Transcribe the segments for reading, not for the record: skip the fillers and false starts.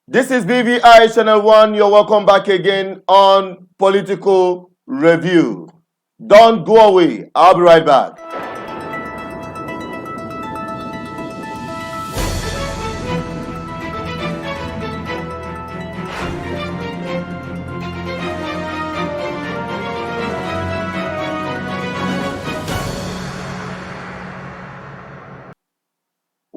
This is BVI Channel 1. You're welcome back again on Political Review. Don't go away. I'll be right back.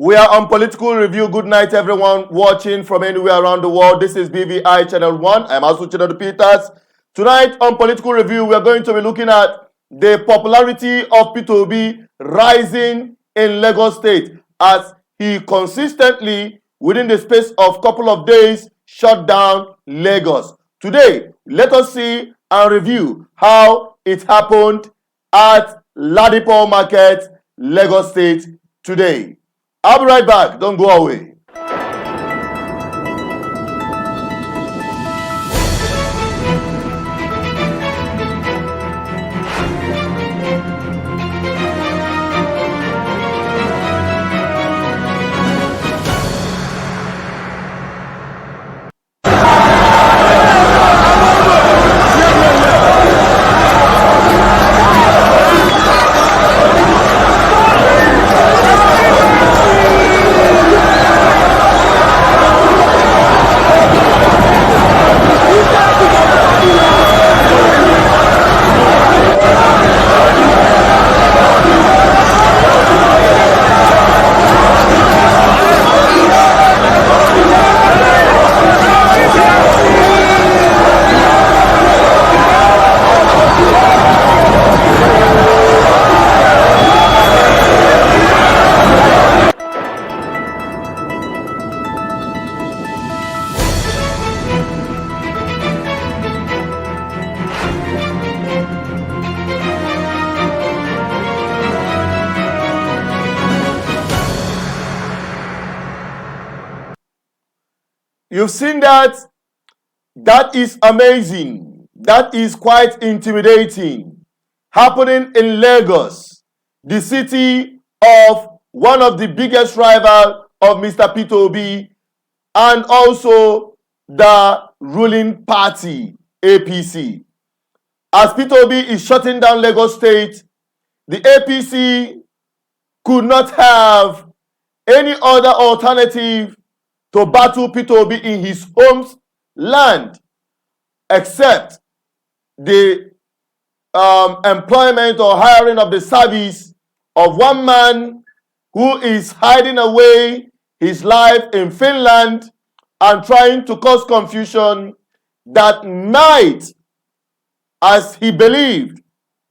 We are on Political Review. Good night, everyone watching from anywhere around the world. This is BVI Channel 1. I'm also Channel Peters. Tonight on Political Review, we are going to be looking at the popularity of P2B rising in Lagos State as he consistently, within the space of couple of days, shut down Lagos. Today, let us see and review how it happened at Ladipo Market, Lagos State today. I'll be right back. Don't go away. You've seen that. That is amazing. That is quite intimidating. Happening in Lagos, the city of one of the biggest rivals of Mr. P2B and also the ruling party, APC. As P2B is shutting down Lagos State, the APC could not have any other alternative to battle P2B in his homeland except the employment or hiring of the service of one man who is hiding away his life in Finland and trying to cause confusion that might, as he believed,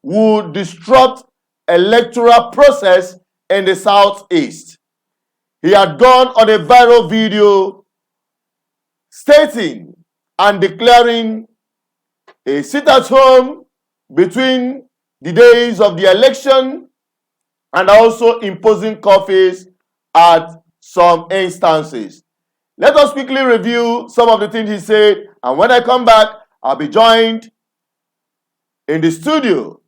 would disrupt electoral process in the southeast. He had gone on a viral video stating and declaring a sit-at-home between the days of the election and also imposing coffees at some instances. Let us quickly review some of the things he said, and when I come back, I'll be joined in the studio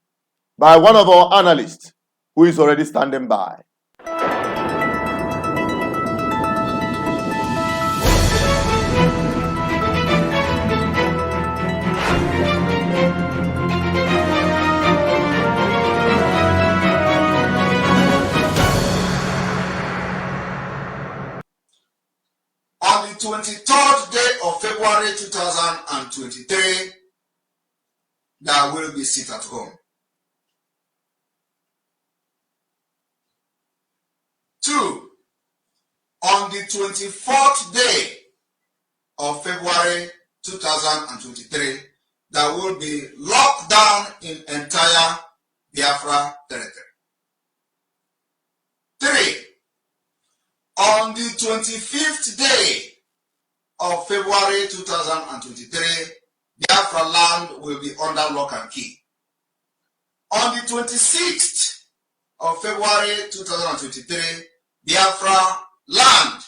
by one of our analysts who is already standing by. On the 23rd day of February 2023, there will be sit at home. 2. On the 24th day of February 2023, there will be lockdown in entire Biafra territory. 3. On the 25th day of February 2023, Biafra land will be under lock and key. On the 26th of February 2023, Biafra land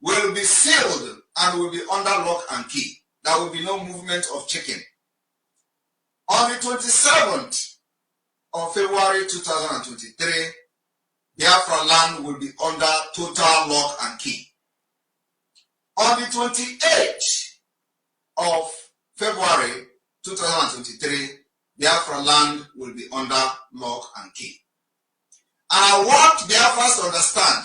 will be sealed and will be under lock and key. There will be no movement of chicken. On the 27th of February 2023, Biafra land will be under total lock and key. On the 28th of February 2023, Biafra land will be under lock and key. And I want Biafrans to understand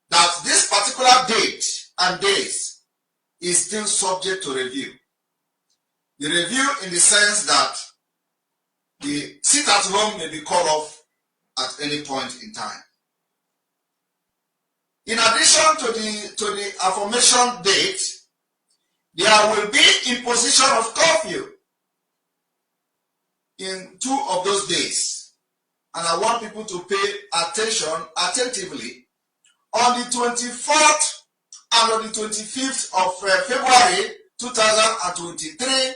that this particular date and days is still subject to review. The review in the sense that the sit at home may be called off at any point in time. In addition to the aforementioned date, there will be imposition of curfew in 2 of those days. And I want people to pay attention attentively. On the 24th and on the 25th of February 2023,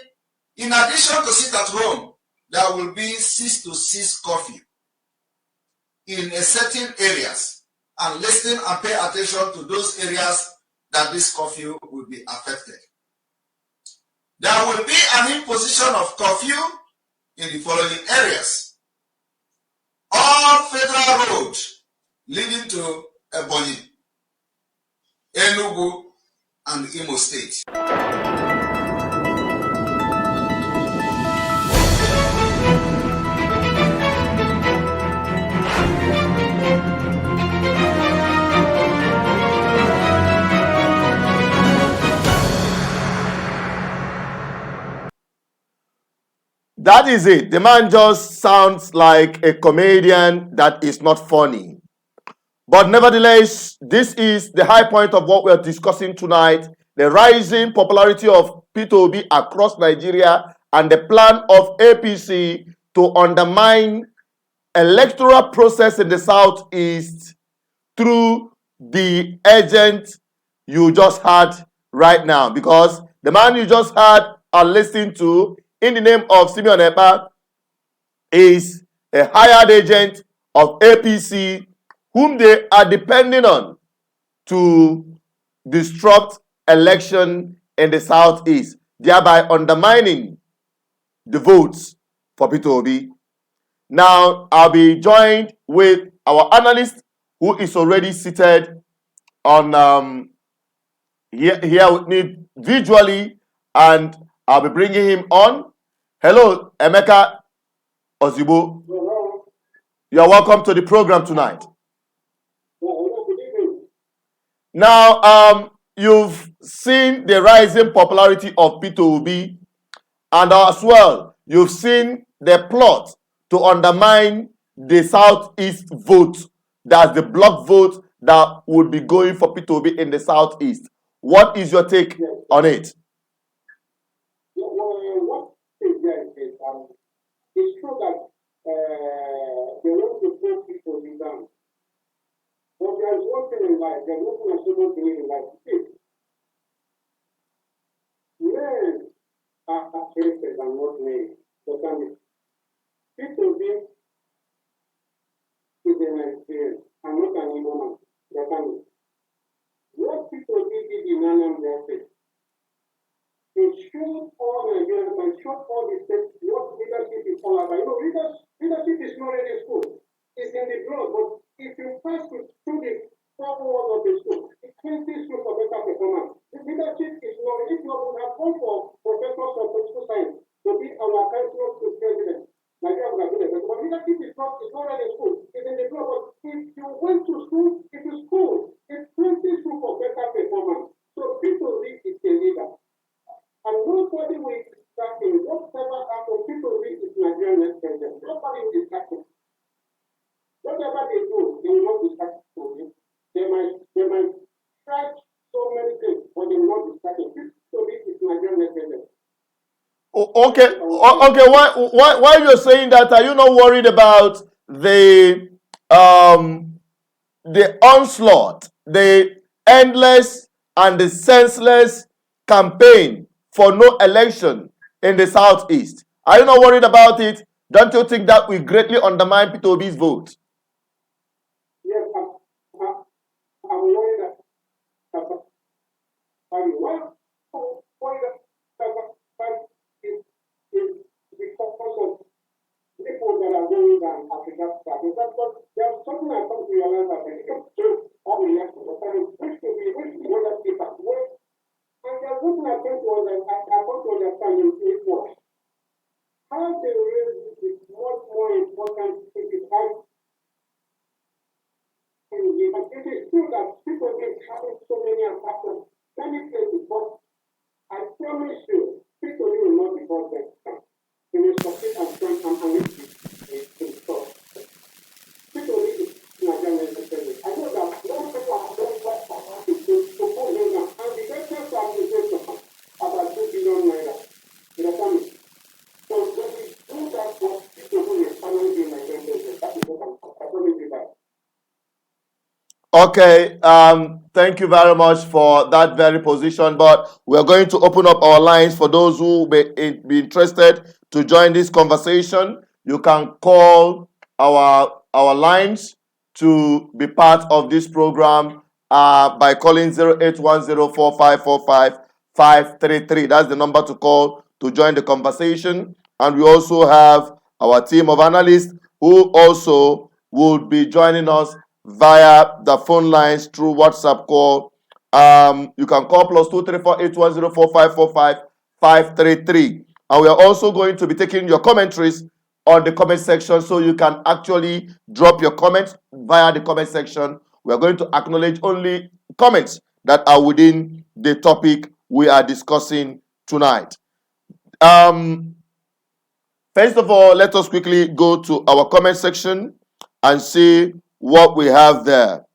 in addition to sit at home, there will be 6 to 6 curfew in certain areas. And listen and pay attention to those areas that this curfew will be affected. There will be an imposition of curfew in the following areas. All federal roads leading to Ebonyi, Enugu, and Imo State. That is it. The man just sounds like a comedian that is not funny. But nevertheless, this is the high point of what we're discussing tonight. The rising popularity of P2B across Nigeria and the plan of APC to undermine electoral process in the Southeast through the agent you just had right now. Because the man you just had and listened to in the name of Simeon Ekpa is a hired agent of APC whom they are depending on to disrupt election in the Southeast, thereby undermining the votes for P2B. Now, I'll be joined with our analyst who is already seated on here with me visually, and I'll be bringing him on. Hello, Emeka Ozibo. Hello. You're welcome to the program tonight. Hello, good evening. Now, you've seen the rising popularity of P2B, and as well, you've seen the plot to undermine the Southeast vote. That's the block vote that would be going for P2B in the Southeast. What is your take Yes. on it? What is there is it's true that they want to pull people down. But there's one thing in life, there's one thing I shouldn't believe in life. See, men are created and not made. People being is an experience and not an human. What people did in Anambra State, it showed all Nigerians and showed all the states what leadership is all about. You know, leadership is not in school. It's in the blood. But if you pass through the 4 walls of the school, it can teach you for better performance. The leadership is not, if you would have gone for professors of political science to be our council to president, Nigeria would have been a better. But leadership is not in school. It's in the blood. But if you went to school, it is school. It teaches you for better performance. So people read is a leader. And nobody will distract him. Whatever happens, people read is Nigerian president. Nobody will distract him. Whatever they do, they will not distract him. They might try so many things, but they will not distract him. People read is Nigerian president. Okay. Why you're saying that? Are you not worried about the onslaught, the endless and the senseless campaign for no election in the Southeast? Are you not worried about it? Don't you think that will greatly undermine P2B's vote? Yes, I'm worried that because of people that are going down Africa. There's something I come to realize that when it comes to all the elections, which to be other people, because I want to understand it was. How they raise this is much more important. It is how but it is true that people been having so many attacks many places, but I promise you, people will not be bothered. They will succeed and strong and reach the top. People need to Nigerian necessarily. I know that most people are very well to put them down. And the greatest accusation about 2 billion naira. You understand me? So when we do that, what people who will finally be Nigerian president, that is what I promise you that. Okay, thank you very much for that very position. But we're going to open up our lines for those who may be interested to join this conversation. You can call our lines to be part of this program by calling 08104545 That's the number to call to join the conversation. And we also have our team of analysts who also would be joining us via the phone lines through WhatsApp call. You can call +2348104545533. And we are also going to be taking your commentaries on the comment section, so you can actually drop your comments via the comment section. We are going to acknowledge only comments that are within the topic we are discussing tonight. First of all, let us quickly go to our comment section and see what we have there.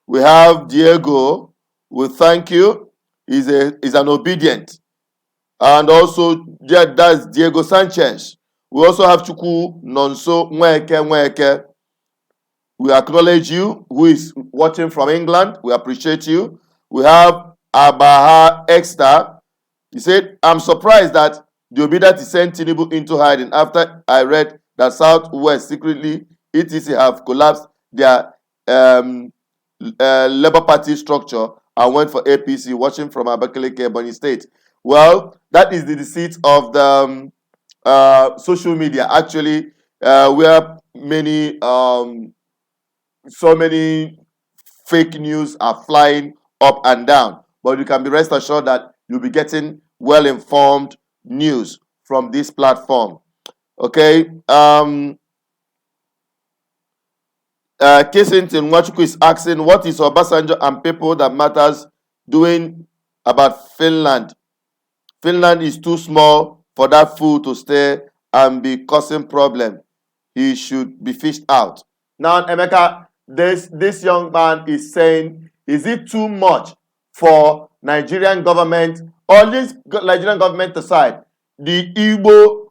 We have Diego. We thank you. He's an obedient. And also, that's Diego Sanchez. We also have Chukwu Nonso Nweke. We acknowledge you, who is watching from England. We appreciate you. We have Abaha Exter. He said, I'm surprised that the Obedient sent Tinubu into hiding after I read that Southwest secretly etc. have collapsed their Labour Party structure and went for APC, watching from Abakaliki, Ebonyi State. Well, that is the deceit of the social media, actually, where so many fake news are flying up and down. But you can be rest assured that you'll be getting well-informed news from this platform. Okay. Kissington Nwachukwu is asking, what is Obasanjo and people that matters doing about Finland? Finland is too small for that fool to stay and be causing problem. He should be fished out. Now, Emeka, this young man is saying, is it too much for Nigerian government, or this Nigerian government aside, the Igbo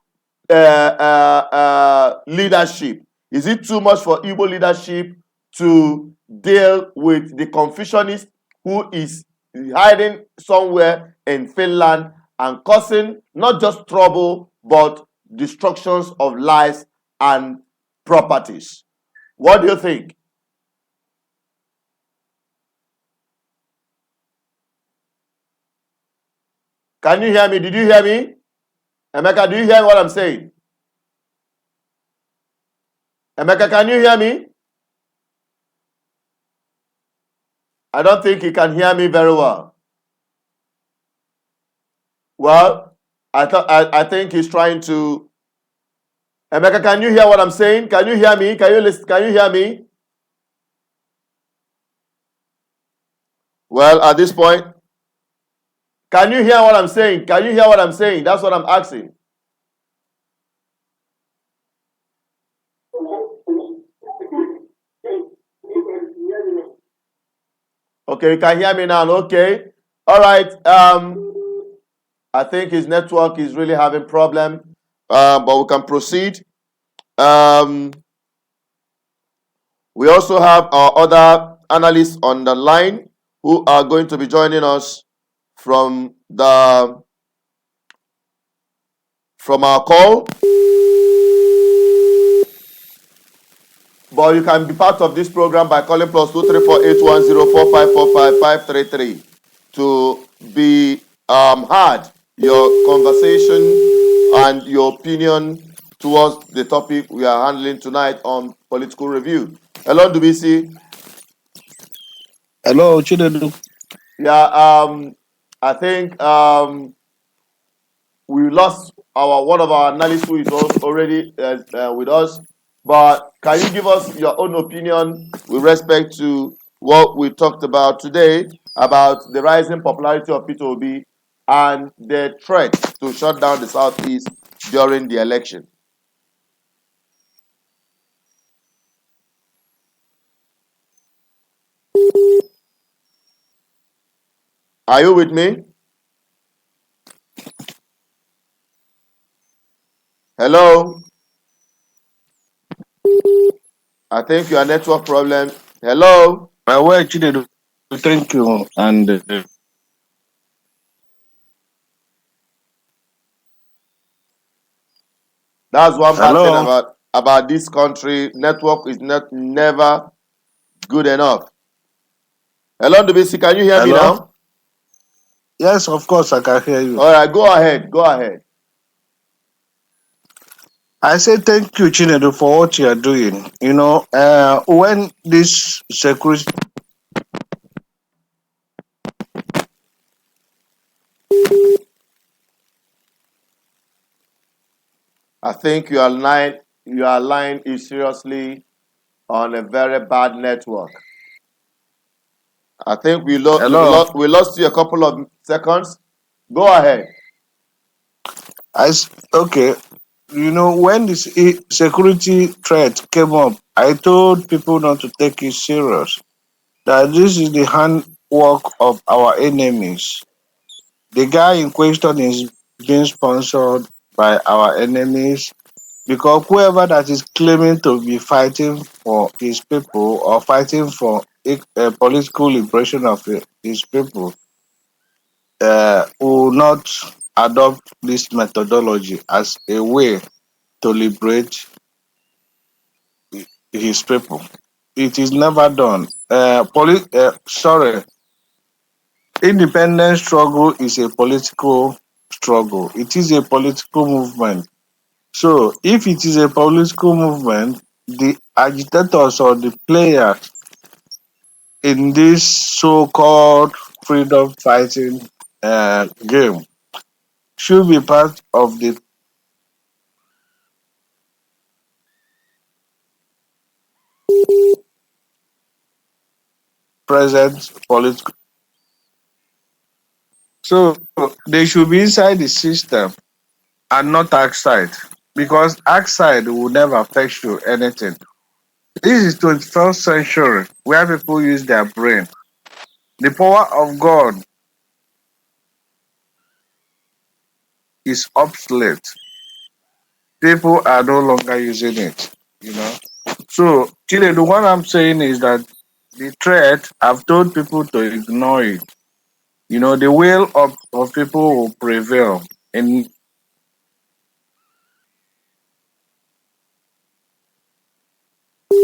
leadership? Is it too much for Igbo leadership to deal with the Confucianist who is hiding somewhere in Finland and causing not just trouble, but destructions of lives and properties? What do you think? Can you hear me? Did you hear me? Emeka, do you hear what I'm saying? Emeka, can you hear me? I don't think he can hear me very well. Well, I think he's trying to. Emeka, can you hear what I'm saying? Can you hear me? Can you listen? Can you hear me? Well, at this point, can you hear what I'm saying? Can you hear what I'm saying? That's what I'm asking. Okay, you can hear me now. Okay. All right. I think his network is really having problem. But we can proceed. We also have our other analysts on the line who are going to be joining us from our call. But you can be part of this program by calling +2348104545533 to be heard, your conversation and your opinion towards the topic we are handling tonight on political review. Hello, Dubisi. Hello, Chinedu. Yeah, I think we lost our one of our analysts who is already with us. But can you give us your own opinion with respect to what we talked about today about the rising popularity of Peter Obi and the threat to shut down the Southeast during the election? Are you with me? Hello? I think your network problem. Hello? Well, Chinedu, thank you. And That's one bad thing hello, about this country. Network is not never good enough. Hello, Dubisi, can you hear me hello. now? Yes, of course, I can hear you. All right, go ahead. Go ahead. I say thank you, Chinedu, for what you are doing. When this security, I think your line is seriously on a very bad network. I think hello, we lost you a couple of seconds. Go ahead. okay. When this security threat came up, I told people not to take it serious. That this is the handwork of our enemies. The guy in question is being sponsored by our enemies because whoever that is claiming to be fighting for his people or fighting for a political liberation of his people will not adopt this methodology as a way to liberate his people. It is never done. Independent struggle is a political struggle. It is a political movement. So, if it is a political movement, the agitators or the players in this so-called freedom fighting game should be part of the present political. So they should be inside the system and not outside, because outside will never fetch you anything. This is 21st century where people use their brain. The power of God is obsolete. People are no longer using it. You know. So, Chile, the one I'm saying is that the threat, I've told people to ignore it. The will of people will prevail in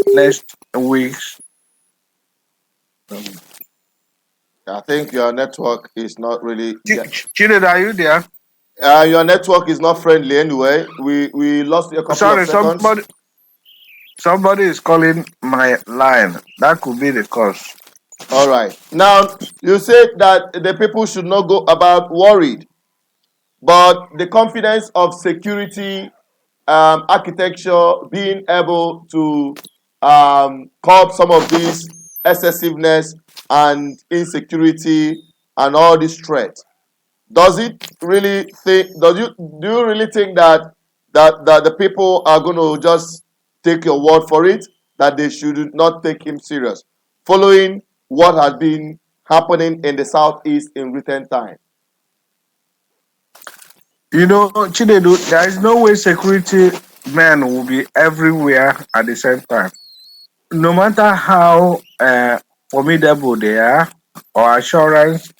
next weeks. Um, I think your network is not really. Chile, are you there? Your network is not friendly anyway. We lost you a couple of Sorry, seconds. somebody is calling my line. That could be the cause. All right. Now you said that the people should not go about worried, but the confidence of security architecture being able to curb some of this excessiveness and insecurity and all this threat. Do you really think that the people are going to just take your word for it, that they should not take him serious following what has been happening in the southeast in recent time? Chinedu, there is no way security men will be everywhere at the same time. No matter how formidable they are or assurance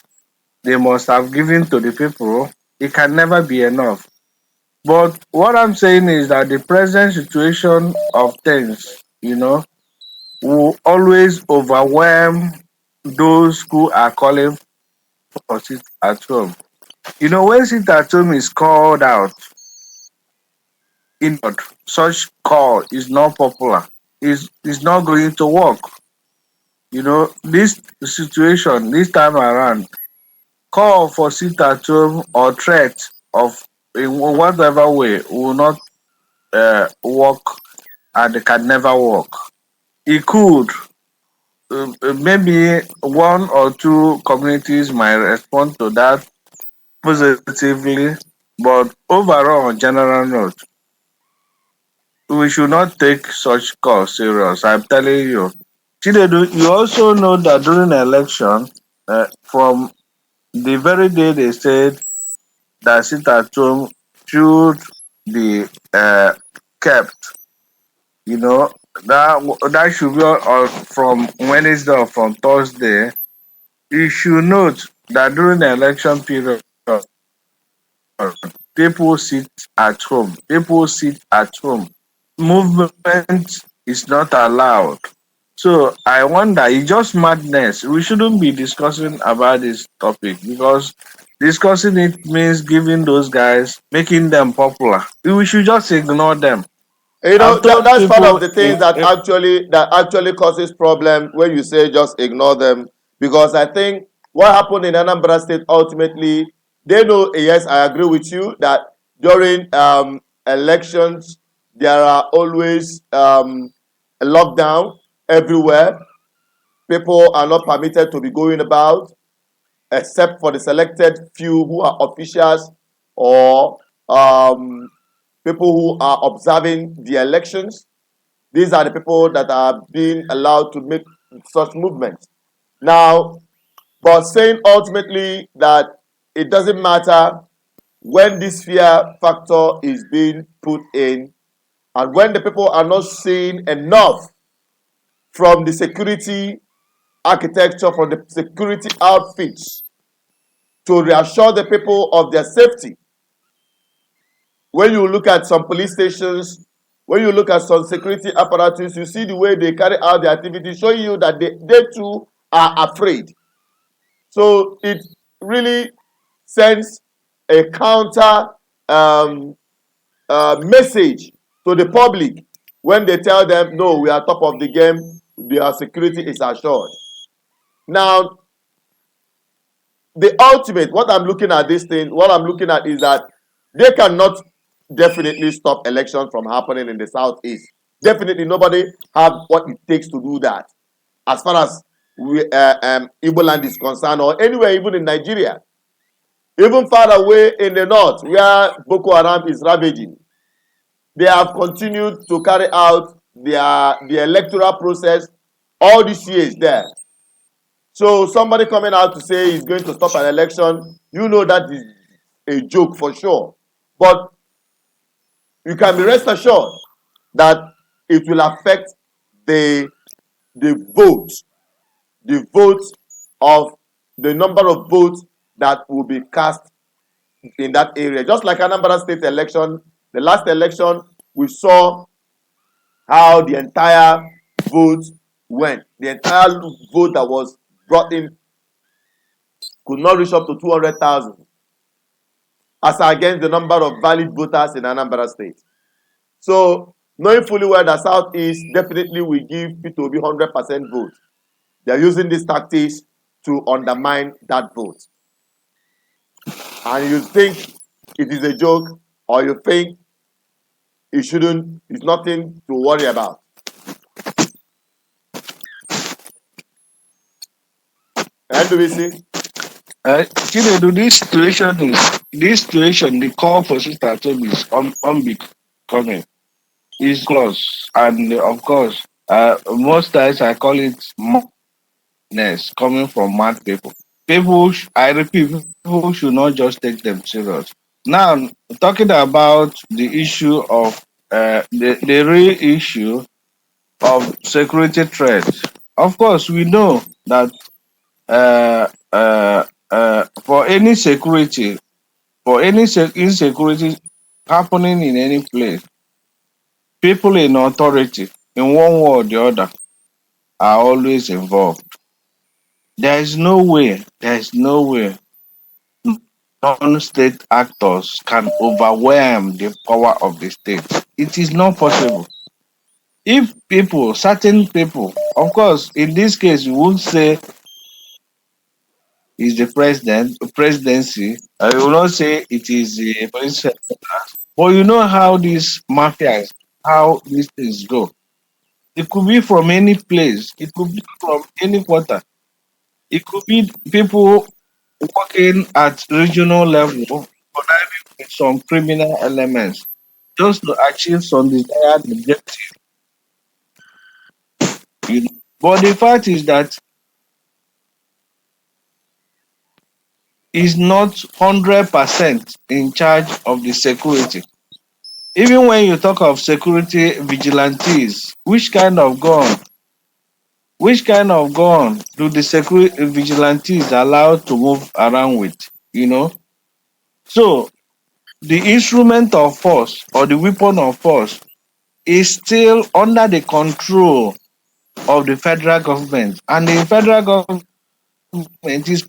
they must have given to the people, it can never be enough. But what I'm saying is that the present situation of things, will always overwhelm those who are calling for sit at home. When sit at home is called out, such call is not popular. Is not going to work. This situation this time around, call for sit at home or threat of in whatever way will not work and can never work. It could. Maybe one or two communities might respond to that positively, but overall, on general note, we should not take such calls serious. I'm telling you. Chinedu, you also know that during the election, from the very day they said that sit at home should be kept, you know, that should be from Wednesday or from Thursday. You should note that during the election period, people sit at home. People sit at home. Movement is not allowed. So I wonder, it's just madness. We shouldn't be discussing about this topic because discussing it means giving those guys, making them popular. We should just ignore them. You know I've told that's part of people the things that actually causes problem when you say just ignore them. Because I think what happened in Anambra State ultimately, they know. Yes, I agree with you that during elections there are always a lockdown everywhere. People are not permitted to be going about except for the selected few who are officials or people who are observing the elections. These are the people that are being allowed to make such movements. Now, but saying ultimately that it doesn't matter when this fear factor is being put in and when the people are not seeing enough from the security architecture, from the security outfits to reassure the people of their safety. When you look at some police stations, when you look at some security apparatus, you see the way they carry out their activities, showing you that they too are afraid. So it really sends a counter message to the public when they tell them, no, we are top of the game, their security is assured. Now, the ultimate, what I'm looking at this thing, what I'm looking at is that they cannot definitely stop elections from happening in the southeast. Definitely nobody have what it takes to do that. As far as Igbo land is concerned, or anywhere, even in Nigeria, even far away in the north, where Boko Haram is ravaging, they have continued to carry out the electoral process all these years there. So somebody coming out to say he's going to stop an election, you know that is a joke for sure. But you can be rest assured that it will affect the the vote, the vote of the number of votes that will be cast in that area. Just like Anambra State election, the last election, we saw how the entire vote went. The entire vote that was brought in could not reach up to 200,000 as against the number of valid voters in Anambra State. So, knowing fully well that Southeast definitely will give P2B 100% vote, they are using these tactics to undermine that vote. And you think it is a joke, or you think it shouldn't, it's nothing to worry about. And do we see? Chinedu, this situation, the call for sister Toby is unbecoming. It's close, and of course, most times I call it madness coming from mad people. I repeat, people should not just take them serious. Now, talking about the issue of the real issue of security threats. Of course, we know that for any security, for any insecurity happening in any place, people in authority, in one way or the other, are always involved. There is no way non-state actors can overwhelm the power of the state. It is not possible. If certain people, of course, in this case, we would say is the presidency. I will not say it is the police headquarters, but you know how these mafias, how these things go. It could be from any place. It could be from any quarter. It could be people working at regional level, conniving with some criminal elements just to achieve some desired objective. You know. But the fact is that is not 100% in charge of the security. Even when you talk of security vigilantes, which kind of gun do the security vigilantes allow to move around with? You know, so the instrument of force or the weapon of force is still under the control of the federal government, and the federal government is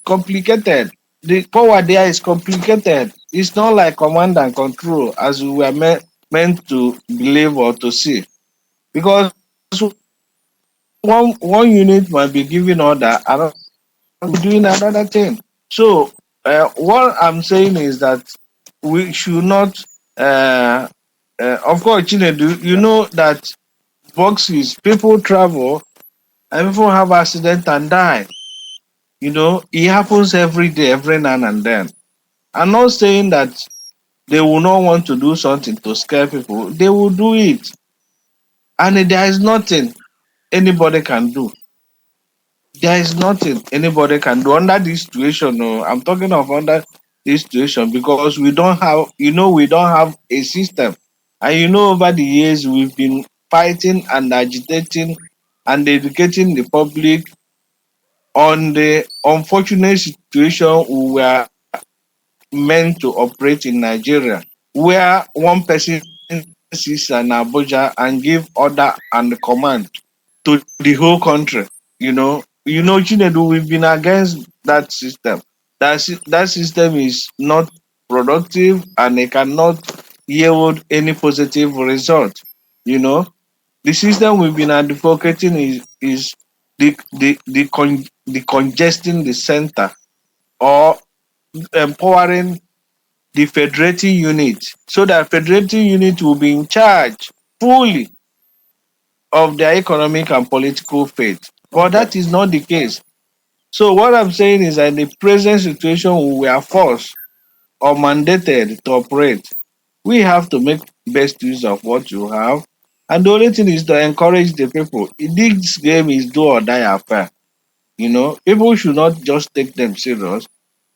complicated. The power there is complicated. It's not like command and control as we were meant to believe or to see. Because one unit might be giving order, another will be doing another thing. So what I'm saying is that we should not. Uh, of course, Chinedu, you know that boxes people travel and people have accident and die. You know, it happens every day, every now and then. I'm not saying that they will not want to do something to scare people. They will do it. And there is nothing anybody can do. There is nothing anybody can do under this situation. No, I'm talking of under this situation because we don't have a system. And over the years, we've been fighting and agitating and educating the public on the unfortunate situation we were meant to operate in Nigeria, where one person sits in Abuja and give order and command to the whole country. Chinedu, we've been against that system. That system is not productive and it cannot yield any positive result. You know, the system we've been advocating is the congesting the center or empowering the federating unit so that federating unit will be in charge fully of their economic and political fate. But Okay. that is not the case. So what I'm saying is that in the present situation we are forced or mandated to operate, we have to make best use of what you have. And the only thing is to encourage the people. This game is do or die affair. People should not just take them serious.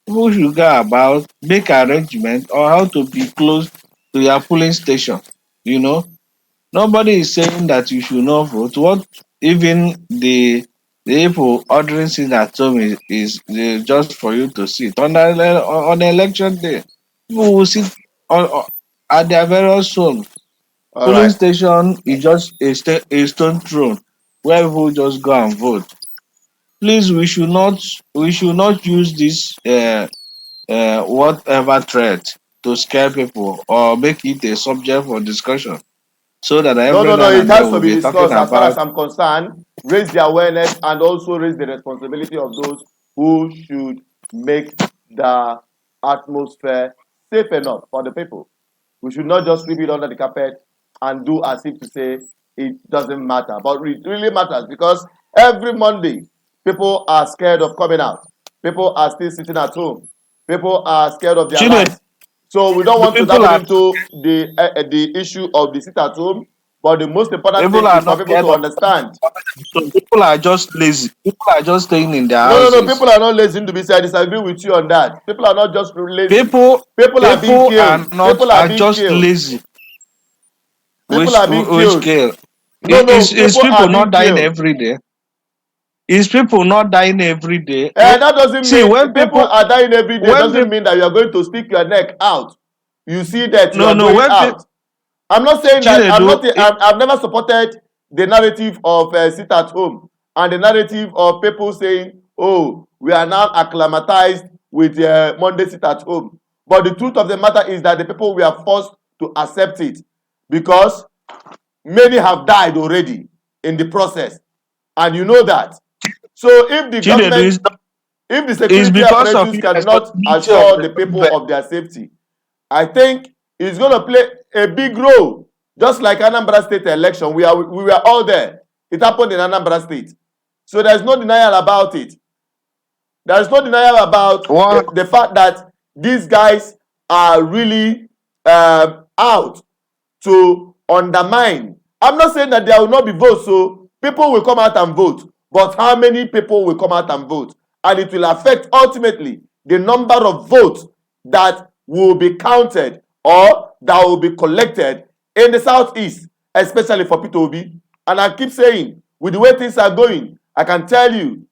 People should go about, make arrangements on how to be close to your polling station. You know, Nobody is saying that you should not vote. What even the people ordering sit at home is just for you to sit on election day. People will sit at their various homes. All Polling right. station is just a stone throw where people just go and vote. Please, we should not use this whatever threat to scare people or make it a subject for discussion so that No, every no, no. now It and has then to we'll be be talking discussed as far as about. I'm concerned. Raise the awareness and also raise the responsibility of those who should make the atmosphere safe enough for the people. We should not just sweep it under the carpet and do as if to say it doesn't matter. But it really matters because every Monday, people are scared of coming out. People are still sitting at home. People are scared of their Chinedu, lives. So we don't want to people dabble are into the issue of the sit at home. But the most important people thing are is for not people scared to of understand. so people are just lazy. People are just staying in their No, no, no. houses. People are not lazy to be said. I disagree with you on that. People are not just lazy. People People are being people are killed. not People are are being just killed. lazy. People Which are being which killed. scale? No, no. Is People people are not being dying killed. every day? Is people not dying every day? That doesn't See, mean when people people are dying every day. when Doesn't people mean that you are going to stick your neck out. You see that you no are no going when people out. I'm not saying that Chinedu, I've never supported the narrative of sit at home and the narrative of people saying, "Oh, we are now acclimatized with Monday sit at home." But the truth of the matter is that the people were forced to accept it because many have died already in the process, and you know that. So if the Chinedu government is not. If the It's security because of apparatus cannot irresponsibility of assure the the people government. of their safety, I think it's going to play a big role. Just like Anambra State election, we were all there. It happened in Anambra State. So there's no denial about it. There's no denial about One, the fact that these guys are really out to undermine. I'm not saying that there will not be votes, so people will come out and vote. But how many people will come out and vote? And it will affect ultimately the number of votes that will be counted or that will be collected in the southeast, especially for Peter Obi. And I keep saying, with the way things are going, I can tell you,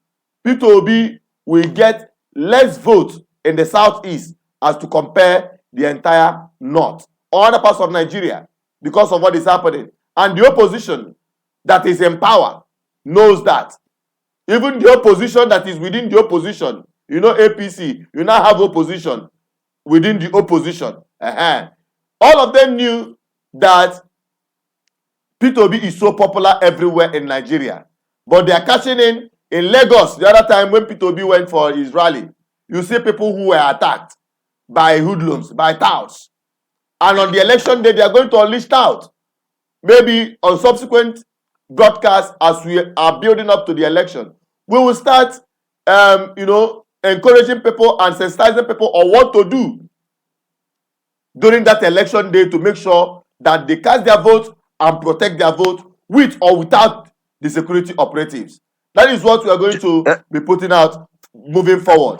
Peter Obi will get less votes in the southeast as to compare the entire north or other parts of Nigeria because of what is happening. And the opposition that is in power knows that. Even the opposition that is within the opposition, you know, APC, you now have opposition within the opposition. All of them knew that Peter Obi is so popular everywhere in Nigeria. But they are catching in Lagos. The other time when Peter Obi went for his rally, you see people who were attacked by hoodlums, by touts. And on the election day, they are going to unleash tout. Maybe on subsequent broadcasts as we are building up to the election, we will start, encouraging people and sensitizing people on what to do during that election day to make sure that they cast their vote and protect their vote with or without the security operatives. That is what we are going to uh, be putting out moving forward.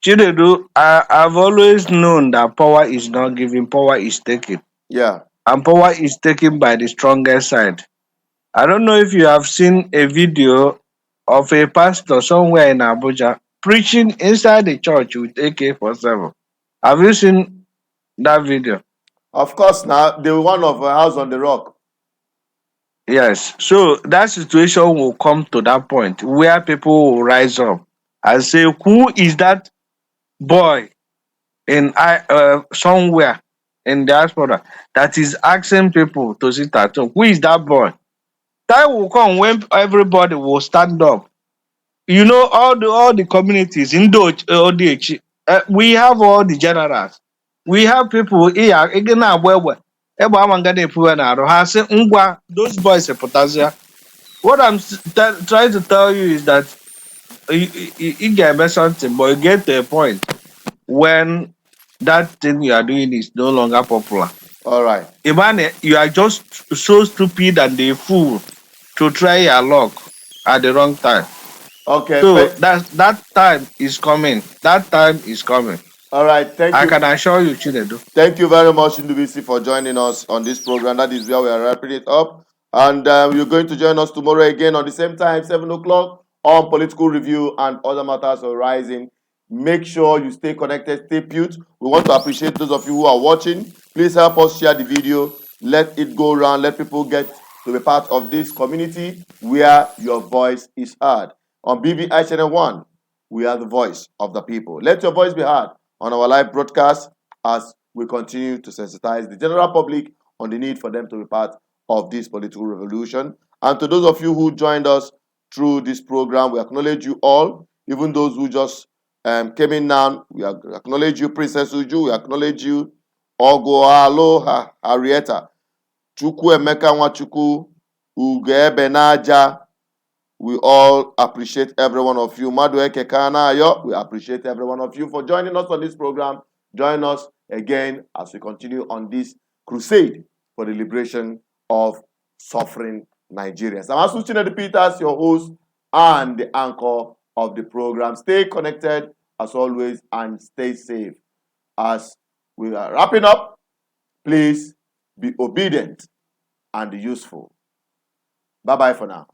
Chinedu, I've always known that power is not given, power is taken. Yeah. And power is taken by the strongest side. I don't know if you have seen a video of a pastor somewhere in Abuja preaching inside the church with AK-47. Have you seen that video? Of course, now the one of House on the Rock. Yes. So that situation will come to that point where people will rise up and say, who is that boy in somewhere in diaspora that is asking people to sit at home? Who is that boy? Time will come when everybody will stand up. You know, all the communities in ODH, we have all the generals. We have people here again now where ebe ama nga na-epuwe na-arụ ha sị ngwa those boys pụtazịa. What I'm trying to tell you is that you get something, but you get to a point when that thing you are doing is no longer popular. All right. Imane, you are just so stupid and a fool to try your luck at the wrong time. Okay. So that time is coming. That time is coming. All right. Thank you. I can assure you, Chinedu. Thank you very much, Ndubisi, for joining us on this program. That is where we are wrapping it up. And you're going to join us tomorrow again on the same time, 7 o'clock, on Political Review and other matters arising. Make sure you stay connected, stay put. We want to appreciate those of you who are watching. Please help us share the video. Let it go around. Let people get to be part of this community where your voice is heard. On BVI Channel 1, we are the voice of the people. Let your voice be heard on our live broadcast as we continue to sensitize the general public on the need for them to be part of this political revolution. And to those of you who joined us through this program, we acknowledge you all, even those who just came in now. We acknowledge you, Princess Uju. We acknowledge you, Ogo Aloha Arieta, Chukwu Emeka Nwachukwu, Ugebe Naja. We all appreciate every one of you. Madueke Kanayo, we appreciate every one of you for joining us on this program. Join us again as we continue on this crusade for the liberation of suffering Nigerians. I'm Asu Chinedu Peters, your host and the anchor of the program. Stay connected as always and stay safe. As we are wrapping up, please be obedient and useful. Bye-bye for now.